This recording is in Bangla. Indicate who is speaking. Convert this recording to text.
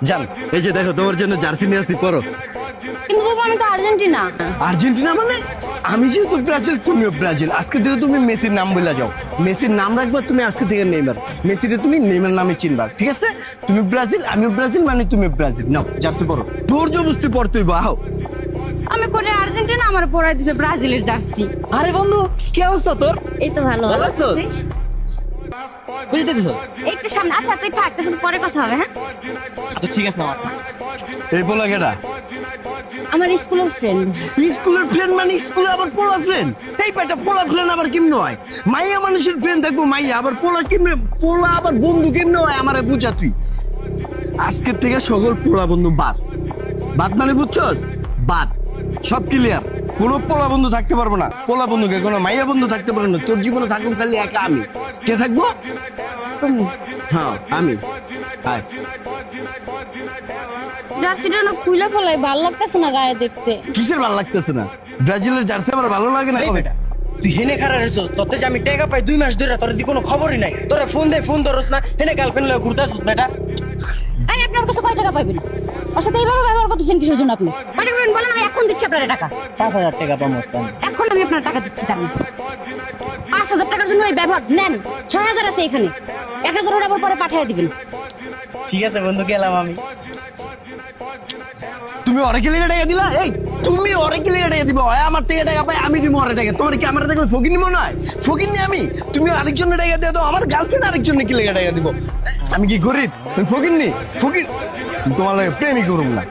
Speaker 1: জান, এই যে দেখো তোমার জন্য জার্সি নিয়ে আসি, পরো।
Speaker 2: কিন্তু বাবা আমি তো আর্জেন্টিনা।
Speaker 1: আর্জেন্টিনা মানে? আমি যেহেতু ব্রাজিল, তুমিও ব্রাজিল। আজকে থেকে তুমি মেসির নাম বলে যাও। মেসির নাম রাখবা তুমি আজকে থেকে নেইমার। মেসিরে তুমি নেইমার নামে চিনবা, ঠিক আছে? তুমি ব্রাজিল, আমিও ব্রাজিল, মানে তুমি ব্রাজিল। নাও জার্সি পরো, তোর জবস্তি পরতেই বা আও।
Speaker 2: আমি করে আর্জেন্টিনা, আমার পরাই দিছে ব্রাজিলের জার্সি।
Speaker 3: আরে বন্ধু, কি অবস্থা তোর?
Speaker 2: এই তো ভালো।
Speaker 3: ভালো আছোস? বুঝতে দিছস?
Speaker 2: একটু সামনে, আচ্ছা তুই থাক, তোর সাথে পরে কথা হবে। হ্যাঁ,
Speaker 3: আচ্ছা ঠিক আছে আমার।
Speaker 1: এই বলা কেডা?
Speaker 2: আমার স্কুলের ফ্রেন্ড।
Speaker 1: স্কুলের ফ্রেন্ড মানে স্কুলে আবার পোলা ফ্রেন্ড? এই বেটা, পোলা ফ্রেন্ড আবার কেমনে হয়? মাইয়া মানুষের ফ্রেন্ড দেখবো মাইয়া, আবার পোলা কেমনে? পোলা আবার বন্ধু কেমনে হয়? আমারে বুঝা তুই। আজকের থেকে সকল পোলা বন্ধু বাদ। বাদ মানে বুঝছস? বাদ। সব ক্লিয়ার। কোনো পোলা বন্ধু থাকতে পারবো না। পোলা বন্ধুকে কোনো মাইয়া বন্ধু থাকতে পারবো না। তোর জীবনে থাকুক খালি একা আমি। কে থাকবো?
Speaker 2: তুমি
Speaker 1: হ্যাঁ আমি। হাই।
Speaker 2: জার্সিটা না খুলে ফেলাই, ভালো লাগতেছে না গায়ে দেখতে।
Speaker 1: কিসের ভালো লাগতেছে না? ব্রাজিলের জার্সি আমার ভালো লাগে না।
Speaker 3: এই বেটা, তুই হেনে খারা রেছস, তোতে যে আমি টাকা পাই 2 মাস ধরে, তোর দি কোনো খবরই নাই। তোরা ফোন ধরস না, হেনে গার্লফ্রেন্ড লয়ে ঘুরতাছস বেটা।
Speaker 2: এই আপনার কাছে কয় টাকা পাইবেন? ওর সাথে এইভাবে ব্যবহার করতেছেন কিসের জন্য আপনি? কয় টাকা পাবেন বলেন, আমি এখন দিচ্ছি আপনার টাকা।
Speaker 3: 5000 টাকা পাবো।
Speaker 2: এখন আমি আপনার টাকা দিচ্ছি দাম। 5,000 টাকার জন্য এই ব্যবহার নেন। 6,000 আছে এখানে, 1,000 ওর আবার পরে পাঠিয়ে দিবেন।
Speaker 3: ঠিক আছে বন্ধু, গেলাম আমি।
Speaker 1: তুমি ওরে কি লেগে টাকা দিলা? এই তুমি ওরে কি লেগে টাকা দিবা? হয় আমার থেকে টাকা পাই, আমি দিব ওরে টাকা। তোমার কি আমার টাকা ফকিনি মনে হয়? ফকিনি আমি? তুমি আরেকজনের টাকা দিয়ে দাও। আমার গার্লফ্রেন্ড আরেকজনের কি লেগে টাকা দিব? আমি কি গরিব? আমি ফকিনি? ফকির তোমার লাগে প্রেমই করুম না।